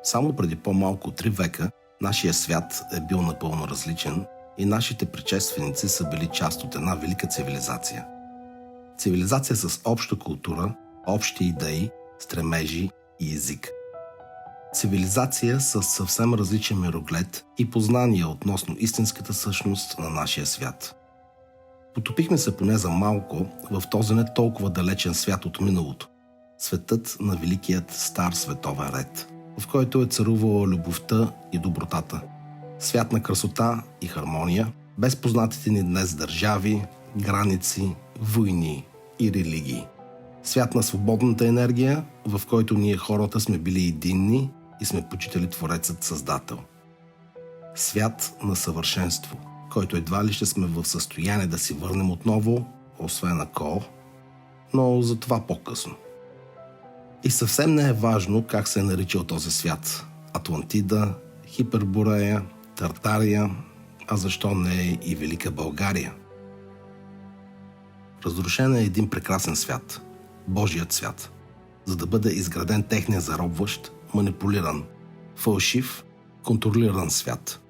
Само преди по-малко от 3 века нашия свят е бил напълно различен и нашите предшественици са били част от една велика цивилизация. Цивилизация с обща култура, общи идеи, стремежи и език. Цивилизация с съвсем различен мироглед и познания относно истинската същност на нашия свят. Потопихме се поне за малко в този не толкова далечен свят от миналото. Светът на великият стар световен ред, в който е царувала любовта и добротата. Свят на красота и хармония, без познатите ни днес държави, граници, войни и религии. Свят на свободната енергия, в който ние хората сме били единни и сме почитали Творецът Създател. Свят на съвършенство, който едва ли ще сме в състояние да си върнем отново, освен ако, но за това по-късно. И съвсем не е важно как се е наричал този свят. Атлантида, Хиперборея, Тартария, а защо не и Велика България. Разрушен е един прекрасен свят, Божият свят, за да бъде изграден техния заробващ, манипулиран, фалшив, контролиран свят.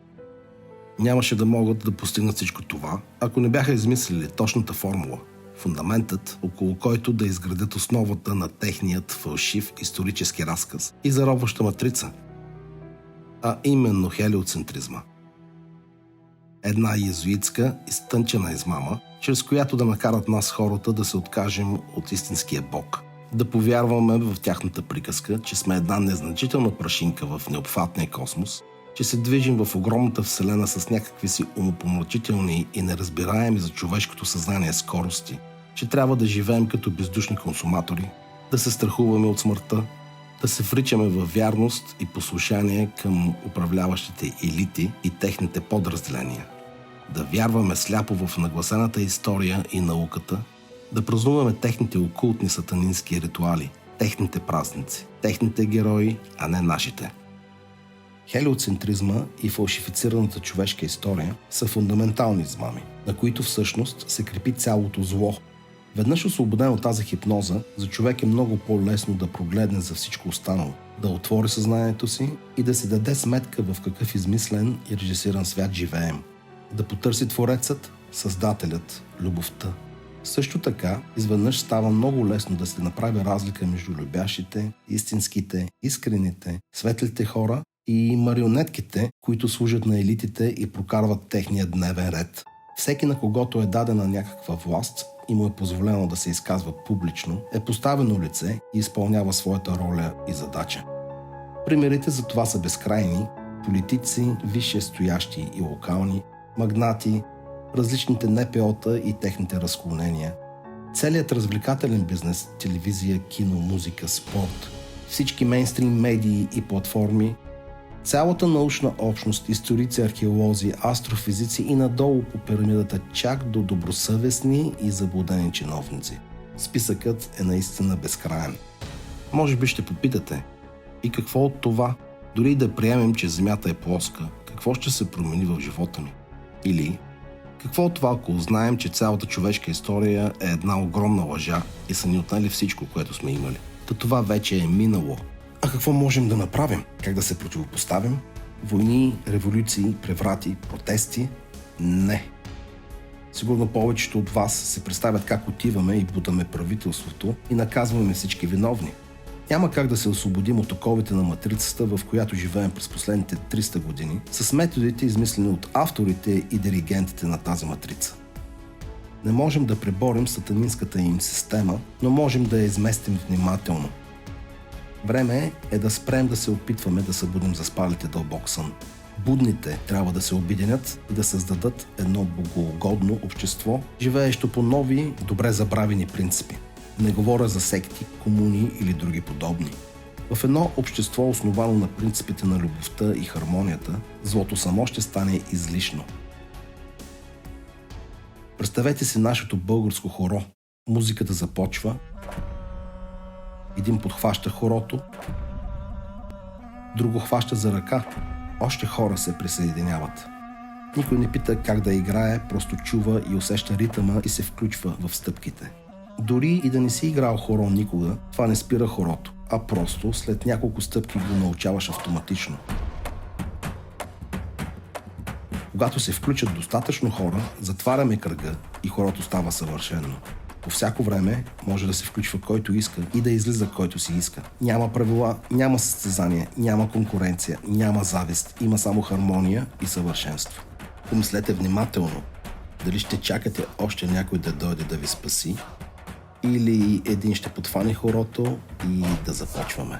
Нямаше да могат да постигнат всичко това, ако не бяха измислили точната формула, фундаментът, около който да изградят основата на техният фалшив исторически разказ и заробваща матрица, а именно хелиоцентризма. Една йезуитска, изтънчена измама, чрез която да накарат нас хората да се откажем от истинския Бог, да повярваме в тяхната приказка, че сме една незначителна прашинка в необхватния космос, че се движим в огромната вселена с някакви си умопомрачителни и неразбираеми за човешкото съзнание скорости, че трябва да живеем като бездушни консуматори, да се страхуваме от смъртта, да се вричаме във вярност и послушание към управляващите елити и техните подразделения, да вярваме сляпо в нагласената история и науката, да празнуваме техните окултни сатанински ритуали, техните празници, техните герои, а не нашите. Хелиоцентризма и фалшифицираната човешка история са фундаментални измами, на които всъщност се крепи цялото зло. Веднъж освободен от тази хипноза, за човек е много по-лесно да прогледне за всичко останало, да отвори съзнанието си и да си даде сметка в какъв измислен и режисиран свят живеем. Да потърси Творецът, Създателят, любовта. Също така, изведнъж става много лесно да се направи разлика между любящите, истинските, искрените, светлите хора и марионетките, които служат на елитите и прокарват техния дневен ред. Всеки, на когото е дадена някаква власт и му е позволено да се изказва публично, е поставено лице и изпълнява своята роля и задача. Примерите за това са безкрайни: политици, висшестоящи и локални, магнати, различните НПО-та и техните разклонения, целият развлекателен бизнес, телевизия, кино, музика, спорт, всички мейнстрим медии и платформи, цялата научна общност, историци, археолози, астрофизици и надолу по пирамидата чак до добросъвестни и заблудени чиновници. Списъкът е наистина безкраен. Може би ще попитате: и какво от това? Дори да приемем, че Земята е плоска, какво ще се промени в живота ми? Или какво от това, ако знаем, че цялата човешка история е една огромна лъжа и са ни отнели всичко, което сме имали? Та това вече е минало. А какво можем да направим? Как да се противопоставим? Войни, революции, преврати, протести? Не. Сигурно повечето от вас се представят как отиваме и бутаме правителството и наказваме всички виновни. Няма как да се освободим от оковите на матрицата, в която живеем през последните 300 години, с методите, измислени от авторите и диригентите на тази матрица. Не можем да преборим сатанинската им система, но можем да я изместим внимателно. Време е да спрем да се опитваме да събудим заспалите дълбок сън. Будните трябва да се обединят и да създадат едно богоугодно общество, живеещо по нови, добре забравени принципи. Не говоря за секти, комуни или други подобни. В едно общество, основано на принципите на любовта и хармонията, злото само ще стане излишно. Представете си нашето българско хоро. Музиката започва, един подхваща хорото, друго хваща за ръка, още хора се присъединяват. Никой не пита как да играе, просто чува и усеща ритъма и се включва в стъпките. Дори и да не си играл хоро никога, това не спира хорото. а просто след няколко стъпки го научаваш автоматично. Когато се включат достатъчно хора, затваряме кръга и хорото става съвършено. По всяко време може да се включва който иска и да излиза който си иска. Няма правила, няма състезание, няма конкуренция, няма завист, има само хармония и съвършенство. Помислете внимателно, дали ще чакате още някой да дойде да ви спаси, или един ще подфане хорото и да започваме.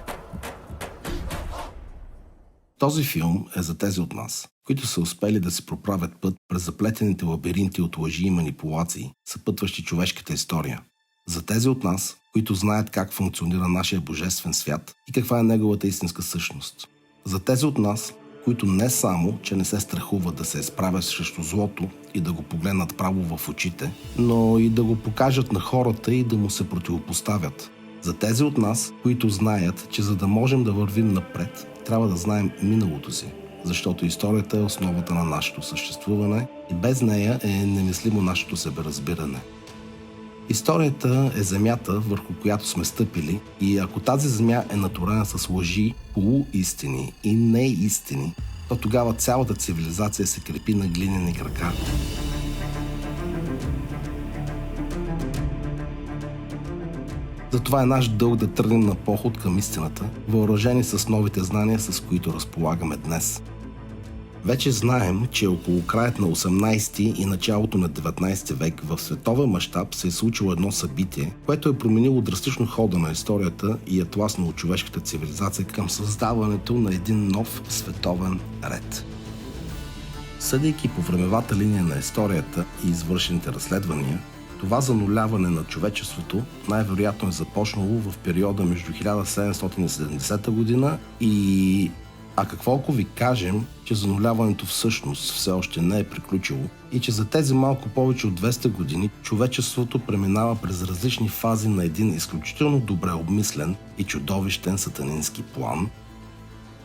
Този филм е за тези от нас, които са успели да се проправят път през заплетените лабиринти от лъжи и манипулации, съпътващи човешката история. За тези от нас, които знаят как функционира нашия божествен свят и каква е неговата истинска същност. За тези от нас, които не само, че не се страхуват да се изправят срещу злото и да го погледнат право в очите, но и да го покажат на хората и да му се противопоставят. За тези от нас, които знаят, че за да можем да вървим напред, трябва да знаем миналото си, защото историята е основата на нашето съществуване и без нея е немислимо нашето себеразбиране. Историята е земята, върху която сме стъпили, и ако тази земя е натурена с лъжи, полуистини и неистини, то тогава цялата цивилизация се крепи на глинени крака. Затова е наш дълг да тръгнем на поход към истината, въоръжени с новите знания, с които разполагаме днес. Вече знаем, че около краят на 18 и началото на 19 век в световен мащаб се е случило едно събитие, което е променило драстично хода на историята и е тласнало човешката цивилизация към създаването на един нов световен ред. Съдейки по времевата линия на историята и извършените разследвания, това зануляване на човечеството най-вероятно е започнало в периода между 1770 година и... А какво ако ви кажем, че зануляването всъщност все още не е приключило и че за тези малко повече от 200 години човечеството преминава през различни фази на един изключително добре обмислен и чудовищен сатанински план?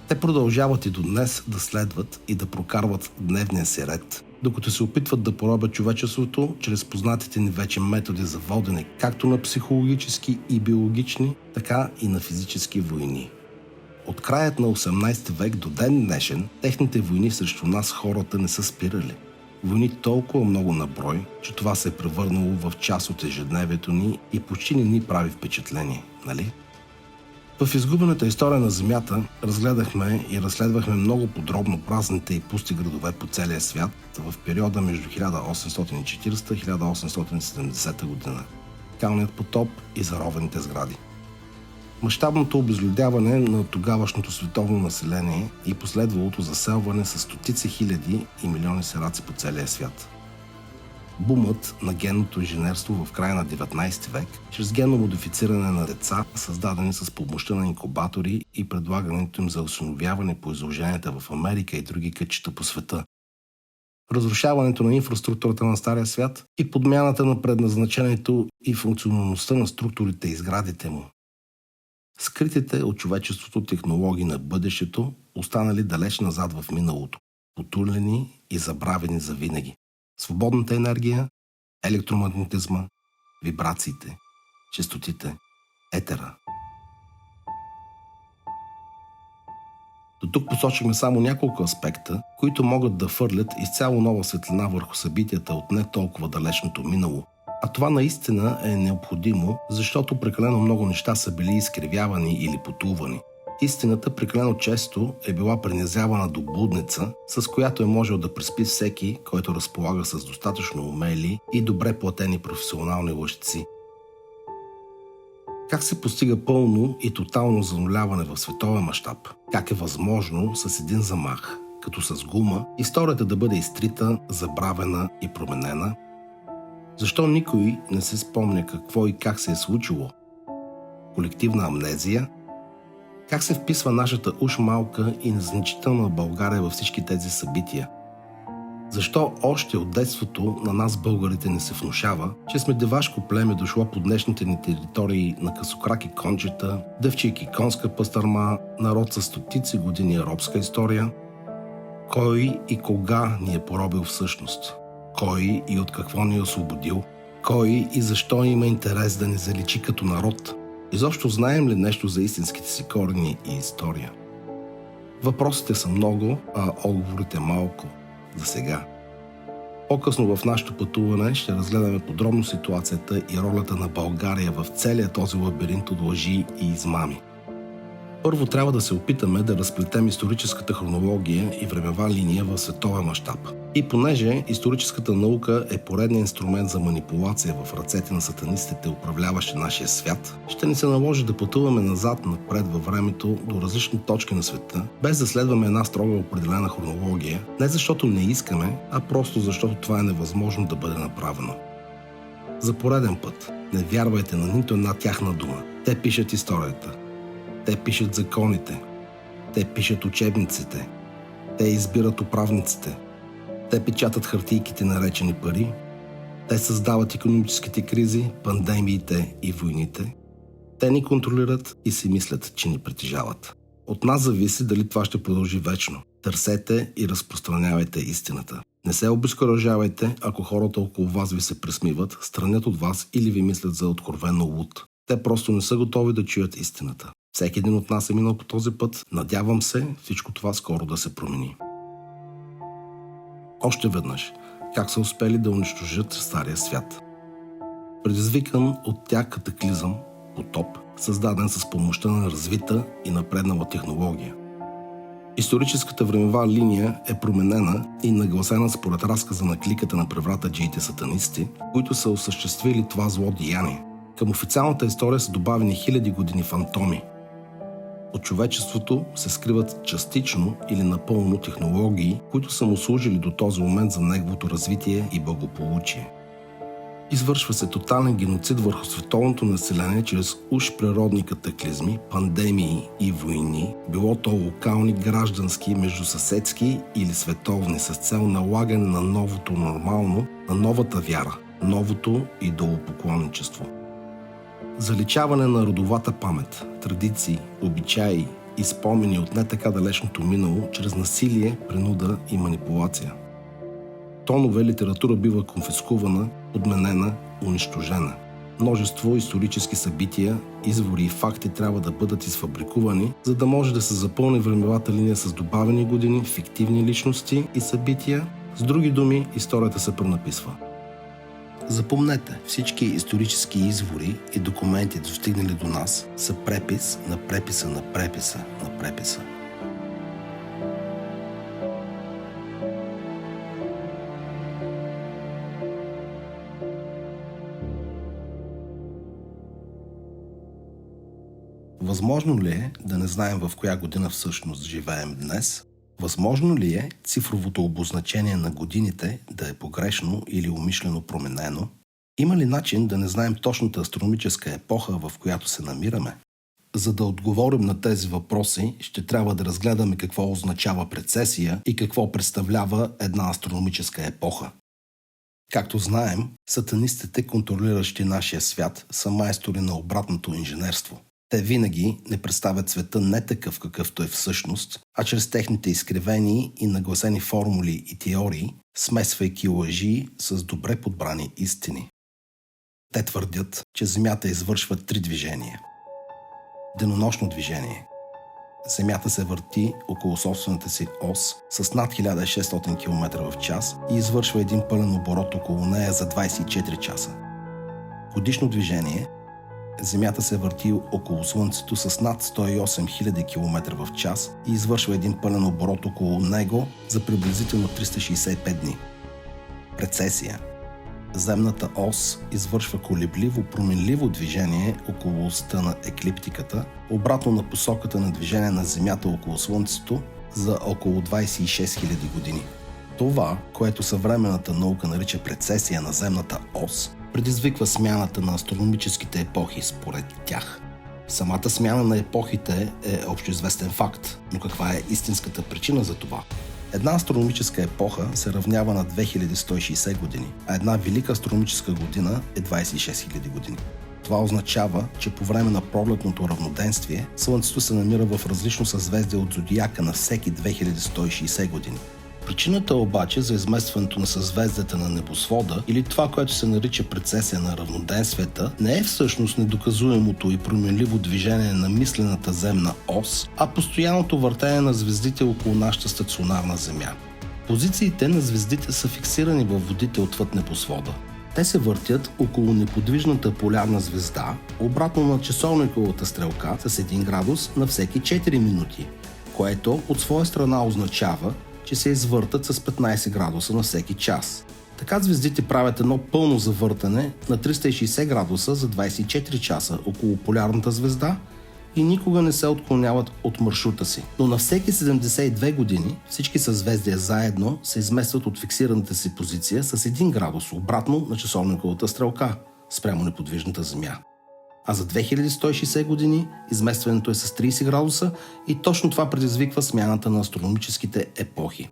Те продължават и до днес да следват и да прокарват дневния си ред, докато се опитват да поробят човечеството чрез познатите ни вече методи за водене както на психологически и биологични, така и на физически войни. От краят на 18 век до ден днешен, техните войни срещу нас хората не са спирали. Войни толкова много на брой, че това се е превърнало в част от ежедневието ни и почти не ни прави впечатление, нали? В изгубената история на Земята разгледахме и разследвахме много подробно празните и пусти градове по целия свят в периода между 1840 и 1870 година. Скалният потоп и заровените сгради. Мащабното обезлюдяване на тогавашното световно население и последвалото заселване с стотици хиляди и милиони сираци по целия свят. Бумът на генното инженерство в края на 19 век, чрез генно модифициране на деца, създадени с помощта на инкубатори и предлагането им за осиновяване по изложенията в Америка и други кътчета по света. Разрушаването на инфраструктурата на Стария свят и подмяната на предназначението и функционалността на структурите и сградите му. Скритите от човечеството технологии на бъдещето останали далеч назад в миналото, потулени и забравени завинаги. Свободната енергия, електромагнетизма, вибрациите, честотите, етера. До тук посочихме само няколко аспекта, които могат да фърлят изцяло нова светлина върху събитията от не толкова далечното минало. А това наистина е необходимо, защото прекалено много неща са били изкривявани или потулвани. Истината прекалено често е била принизявана до блудница, с която е можел да преспи всеки, който разполага с достатъчно умели и добре платени професионални лъжци. Как се постига пълно и тотално зануляване в световен мащаб? Как е възможно с един замах, като с гума, историята да бъде изтрита, забравена и променена? Защо никой не се спомня какво и как се е случило? Колективна амнезия? Как се вписва нашата уж малка и незначителна България във всички тези събития? Защо още от детството на нас българите не се внушава, че сме девашко племе дошло по днешните ни територии на късокраки кончета, дъвчейки конска пастърма, народ с стотици години робска история? Кой и кога ни е поробил всъщност? Кой и от какво ни е освободил? Кой и защо има интерес да ни заличи като народ? Изобщо знаем ли нещо за истинските си корени и история? Въпросите са много, а отговорите малко. За сега. По-късно в нашето пътуване ще разгледаме подробно ситуацията и ролята на България в целия този лабиринт от лъжи и измами. Първо трябва да се опитаме да разплетем историческата хронология и времева линия в световен мащаб. И понеже историческата наука е поредният инструмент за манипулация в ръцете на сатанистите, управляващи нашия свят, ще ни се наложи да пътуваме назад-напред във времето до различни точки на света, без да следваме една строго определена хронология, не защото не искаме, а просто защото това е невъзможно да бъде направено. За пореден път, не вярвайте на нито една тяхна дума. Те пишат историята. Те пишат законите. Те пишат учебниците. Те избират управниците. Те печатат хартийките, наречени пари. Те създават икономическите кризи, пандемиите и войните. Те ни контролират и си мислят, че ни притежават. От нас зависи дали това ще продължи вечно. Търсете и разпространявайте истината. Не се обезкуражавайте, ако хората около вас ви се пресмиват, странят от вас или ви мислят за откровено луд. Те просто не са готови да чуят истината. Всеки един от нас е минал по този път. Надявам се всичко това скоро да се промени. Още веднъж, как са успели да унищожат стария свят? Предизвикан от тях катаклизъм, потоп, създаден с помощта на развита и напреднала технология. Историческата времева линия е променена и нагласена според разказа на кликата на превратаджиите сатанисти, които са осъществили това зло деяние. Към официалната история са добавени хиляди години фантоми. От човечеството се скриват частично или напълно технологии, които са му служили до този момент за неговото развитие и благополучие. Извършва се тотален геноцид върху световното население чрез уж природни катаклизми, пандемии и войни, било то локални, граждански, междусъседски или световни, с цел налагане на новото нормално, на новата вяра, новото идолопоклонничество. Заличаване на родовата памет, традиции, обичаи и спомени от не така далечното минало чрез насилие, принуда и манипулация. Тонове литература бива конфискувана, подменена, унищожена. Множество исторически събития, извори и факти трябва да бъдат изфабрикувани, за да може да се запълни времевата линия с добавени години, фиктивни личности и събития. С други думи, историята се пренаписва. Запомнете, всички исторически извори и документи, достигнали до нас, са препис на преписа на преписа на преписа. Възможно ли е да не знаем в коя година всъщност живеем днес? Възможно ли е цифровото обозначение на годините да е погрешно или умишлено променено? Има ли начин да не знаем точната астрономическа епоха, в която се намираме? За да отговорим на тези въпроси, ще трябва да разгледаме какво означава прецесия и какво представлява една астрономическа епоха. Както знаем, сатанистите, контролиращи нашия свят, са майстори на обратното инженерство. Те винаги не представят света не такъв какъвто е всъщност, а чрез техните изкривени и нагласени формули и теории, смесвайки лъжи с добре подбрани истини. Те твърдят, че Земята извършва 3 движения. Денонощно движение. Земята се върти около собствената си ос с над 1600 км в час и извършва един пълен оборот около нея за 24 часа. Годишно движение. Земята се върти около Слънцето с над 108 000 км в час и извършва един пълен оборот около него за приблизително 365 дни. Прецесия. Земната ос извършва колебливо, променливо движение около оста на еклиптиката, обратно на посоката на движение на Земята около Слънцето за около 26 000 години. Това, което съвременната наука нарича прецесия на земната ос, предизвиква смяната на астрономическите епохи според тях. Самата смяна на епохите е общоизвестен факт, но каква е истинската причина за това? Една астрономическа епоха се равнява на 2160 години, а една велика астрономическа година е 26 000 години. Това означава, че по време на пролетното равноденствие Слънцето се намира в различно съзвездие от зодиака на всеки 2160 години. Причината обаче за изместването на съзвездията на небосвода или това, което се нарича прецесия на равноденствията, не е всъщност недоказуемото и променливо движение на мислената земна ос, а постоянното въртене на звездите около нашата стационарна Земя. Позициите на звездите са фиксирани във водите отвъд небосвода. Те се въртят около неподвижната полярна звезда, обратно на часовниковата стрелка с 1 градус на всеки 4 минути, което от своя страна означава, че се извъртат с 15 градуса на всеки час. Така звездите правят едно пълно завъртане на 360 градуса за 24 часа около полярната звезда и никога не се отклоняват от маршрута си. Но на всеки 72 години всички съзвездия заедно се изместват от фиксираната си позиция с 1 градус обратно на часовниковата стрелка спрямо неподвижната Земя. А за 2160 години изместването е с 30 градуса и точно това предизвиква смяната на астрономическите епохи.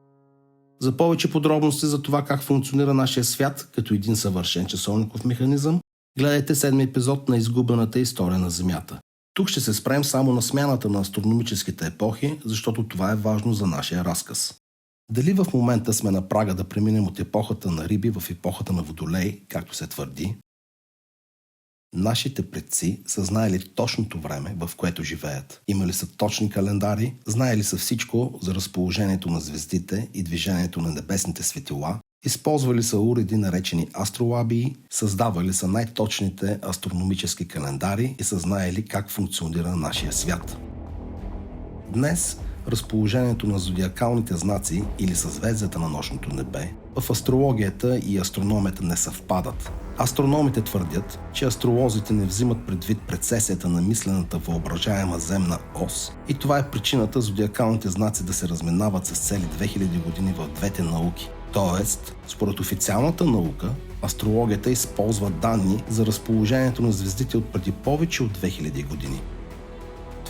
За повече подробности за това как функционира нашия свят като един съвършен часовников механизъм, гледайте 7 епизод на изгубената история на Земята. Тук ще се спрем само на смяната на астрономическите епохи, защото това е важно за нашия разказ. Дали в момента сме на прага да преминем от епохата на риби в епохата на водолей, както се твърди? Нашите предци са знаели точното време, в което живеят. Имали са точни календари, знаели са всичко за разположението на звездите и движението на небесните светила, използвали са уреди наречени астролабии, създавали са най-точните астрономически календари и са знаели как функционира нашия свят. Днес разположението на зодиакалните знаци или съзвездията на нощното небе в астрологията и астрономията не съвпадат. Астрономите твърдят, че астролозите не взимат предвид прецесията на мислената въображаема земна ос и това е причината зодиакалните знаци да се разминават с цели 2000 години в двете науки. Тоест, според официалната наука, астрологията използва данни за разположението на звездите от преди повече от 2000 години.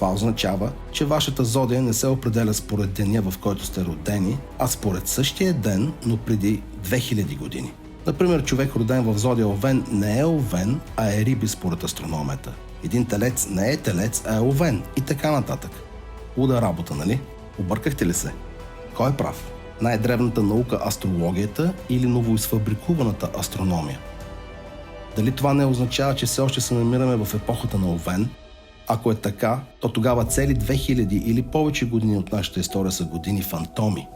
Това означава, че вашата зодия не се определя според деня, в който сте родени, а според същия ден, но преди 2000 години. Например, човек роден в зодия Овен не е Овен, а е Риби според астрономията. Един телец не е телец, а е Овен и така нататък. Луда работа, нали? Объркахте ли се? Кой е прав? Най-древната наука астрологията или новоизфабрикуваната астрономия? Дали това не означава, че все още се намираме в епохата на Овен? Ако е така, то тогава цели 2000 или повече години от нашата история са години фантоми.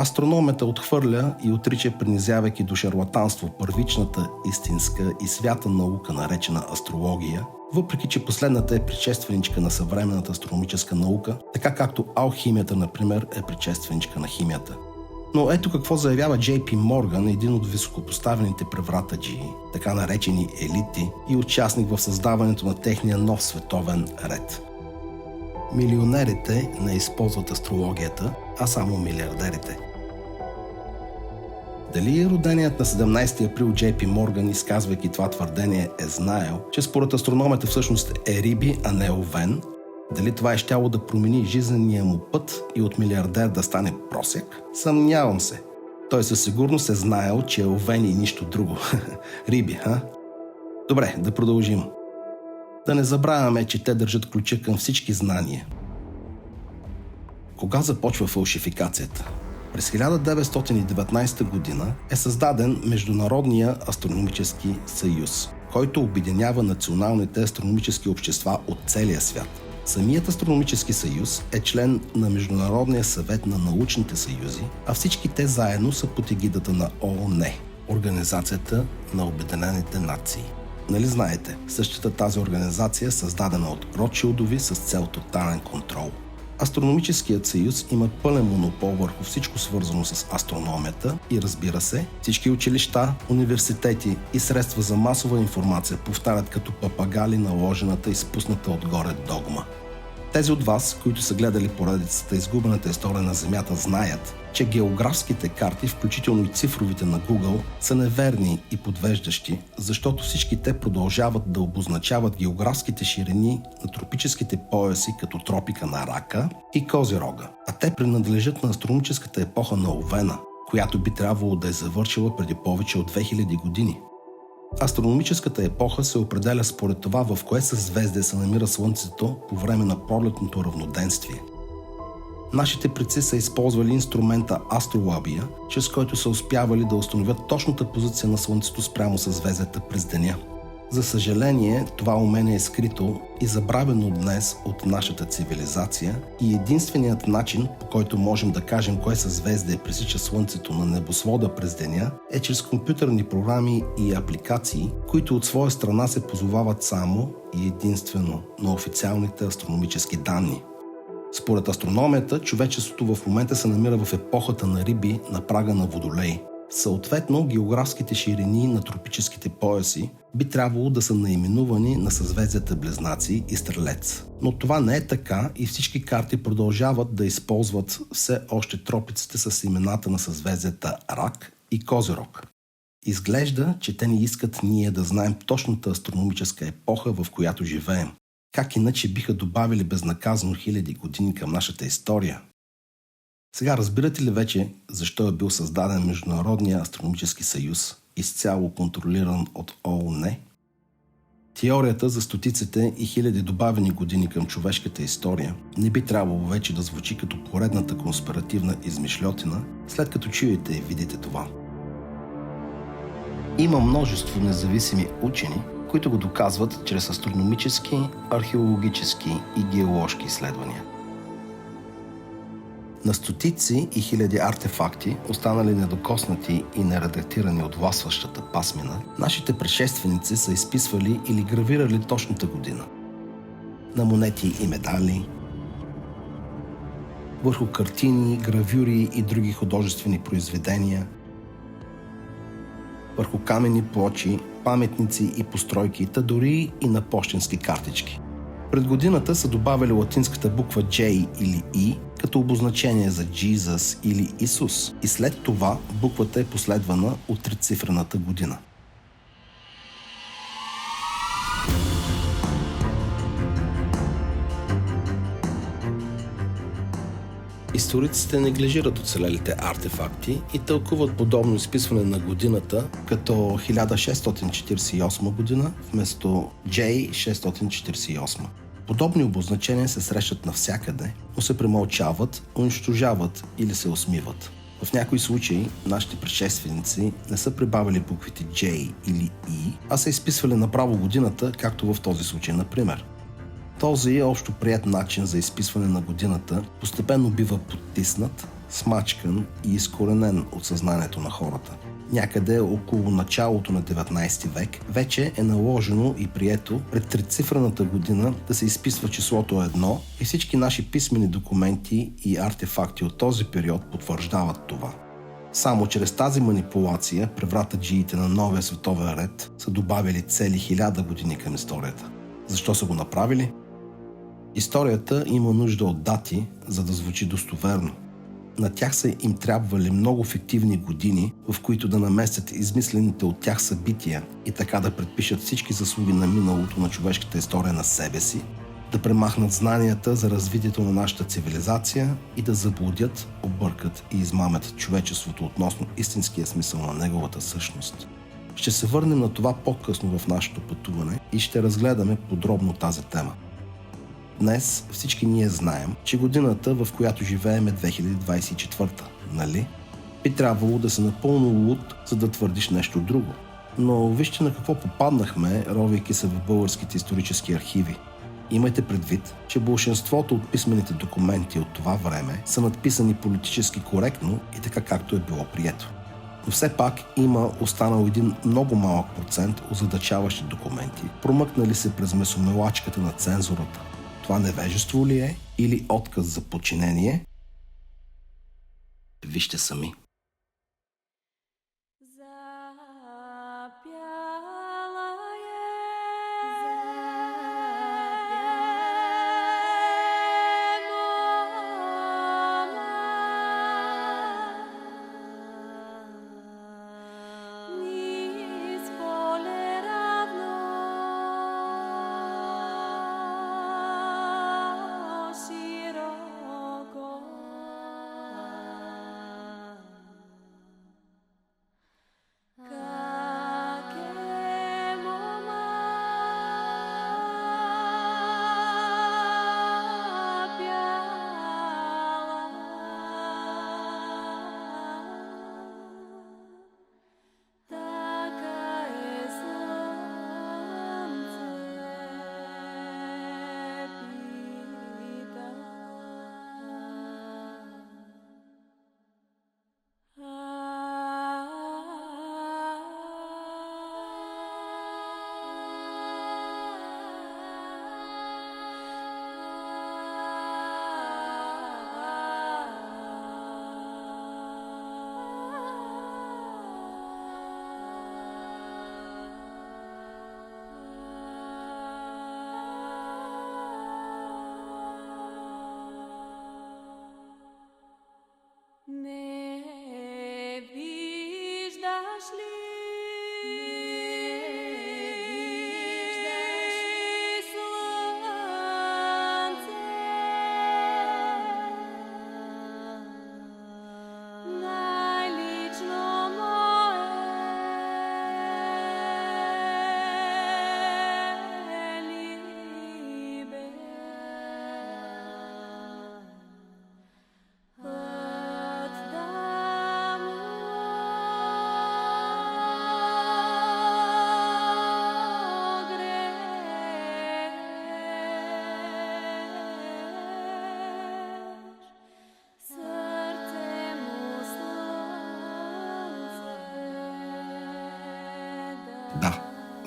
Астрономията отхвърля и отрича, принизявайки до шарлатанство първичната, истинска и свята наука, наречена астрология, въпреки че последната е предшественичка на съвременната астрономическа наука, така както алхимията, например, е предшественичка на химията. Но ето какво заявява Джей Пи Морган, един от високопоставените превратаджии, така наречени елити и участник в създаването на техния нов световен ред. Милионерите не използват астрологията, а само милиардерите. Дали роденият на 17 април Джей Пи Морган, изказвайки това твърдение, е знаел, че според астрономията всъщност е Риби, а не Овен? Дали това е щяло да промени жизнения му път и от милиардер да стане просяк? Съмнявам се. Той със сигурност е знаел, че е Овен и нищо друго. Риби, ха? Добре, да продължим. Да не забравяме, че те държат ключа към всички знания. Кога започва фалшификацията? През 1919 година е създаден Международния астрономически съюз, който обединява националните астрономически общества от целия свят. Самият астрономически съюз е член на Международния съвет на научните съюзи, а всички те заедно са под егидата на ООН, Организацията на обединените нации. Нали знаете, същата тази организация е създадена от Ротшилдови с цел тотален контрол. Астрономическият съюз има пълен монопол върху всичко свързано с астрономията и, разбира се, всички училища, университети и средства за масова информация повтарят като папагали наложената и спусната отгоре догма. Тези от вас, които са гледали поредицата "Изгубената история на Земята", знаят, че географските карти, включително и цифровите на Google, са неверни и подвеждащи, защото всички те продължават да обозначават географските ширини на тропическите пояси като тропика на Рака и Козирога, а те принадлежат на астрономическата епоха на Овена, която би трябвало да е завършила преди повече от 2000 години. Астрономическата епоха се определя според това в кое съзвездие се намира Слънцето по време на пролетното равноденствие. Нашите предци са използвали инструмента астролабия, чрез който са успявали да установят точната позиция на Слънцето спрямо съзвездията през деня. За съжаление, това умение е скрито и забравено днес от нашата цивилизация и единственият начин, по който можем да кажем кое съзвездие пресича Слънцето на небосвода през деня, е чрез компютърни програми и апликации, които от своя страна се позовават само и единствено на официалните астрономически данни. Според астрономията, човечеството в момента се намира в епохата на риби на прага на Водолей. Съответно, географските ширини на тропическите пояси би трябвало да са наименувани на съзвездията Близнаци и Стрелец. Но това не е така и всички карти продължават да използват все още тропиците с имената на съзвездията Рак и Козирог. Изглежда, че те ни искат ние да знаем точната астрономическа епоха, в която живеем. Как иначе биха добавили безнаказано хиляди години към нашата история? Сега разбирате ли вече защо е бил създаден Международния астрономически съюз, изцяло контролиран от ООН? Теорията за стотиците и хиляди добавени години към човешката история не би трябвало вече да звучи като поредната конспиративна измишльотина, след като чуете и видите това. Има множество независими учени, които го доказват чрез астрономически, археологически и геоложки изследвания. На стотици и хиляди артефакти, останали недокоснати и нередактирани от властващата пасмина, нашите предшественици са изписвали или гравирали точната година. На монети и медали, върху картини, гравюри и други художествени произведения, върху каменни плочи, паметници и постройки, та дори и на пощенски картички. Пред годината са добавили латинската буква J или E като обозначение за Jesus или Исус и след това буквата е последвана от трицифрената година. Историците неглижират оцелелите артефакти и тълкуват подобно изписване на годината като 1648 година вместо J648. Подобни обозначения се срещат навсякъде, но се премълчават, унищожават или се усмиват. В някои случаи нашите предшественици не са прибавили буквите J или E, а са изписвали направо годината, както в този случай, например. Този общо приет начин за изписване на годината постепенно бива потиснат, смачкан и изкоренен от съзнанието на хората. Някъде около началото на 19 век вече е наложено и прието пред трицифрената година да се изписва числото 1 и всички наши писмени документи и артефакти от този период потвърждават това. Само чрез тази манипулация превратаджиите на новия световен ред са добавили цели 1000 години към историята. Защо са го направили? Историята има нужда от дати, за да звучи достоверно. На тях са им трябвали много фиктивни години, в които да наместят измислените от тях събития и така да предпишат всички заслуги на миналото на човешката история на себе си, да премахнат знанията за развитието на нашата цивилизация и да заблудят, объркат и измамят човечеството относно истинския смисъл на неговата същност. Ще се върнем на това по-късно в нашето пътуване и ще разгледаме подробно тази тема. Днес всички ние знаем, че годината, в която живеем е 2024, нали? Би трябвало да се напълно луд, за да твърдиш нещо друго. Но вижте на какво попаднахме, ровейки се в българските исторически архиви. Имайте предвид, че большинството от писмените документи от това време са надписани политически коректно и така както е било прието. Но все пак има останал един много малък процент озадачаващи документи, промъкнали се през месомелачката на цензурата. Това невежество ли е или отказ за подчинение? Вижте сами.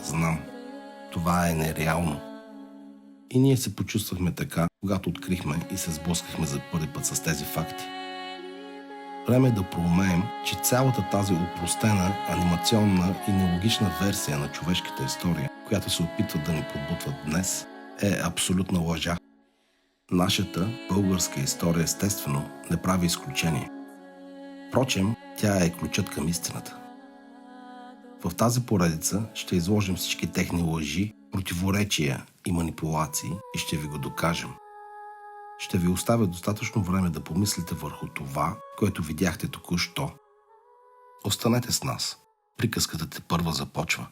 Знам, това е нереално. И ние се почувствахме така, когато открихме и се сблъскахме за първи път с тези факти. Време е да проумеем, че цялата тази опростена, анимационна и нелогична версия на човешката история, която се опитват да ни пробутват днес, е абсолютна лъжа. Нашата българска история естествено не прави изключение. Впрочем, тя е ключът към истината. В тази поредица ще изложим всички техни лъжи, противоречия и манипулации и ще ви го докажем. Ще ви оставя достатъчно време да помислите върху това, което видяхте току-що. Останете с нас. Приказката тепърва започва.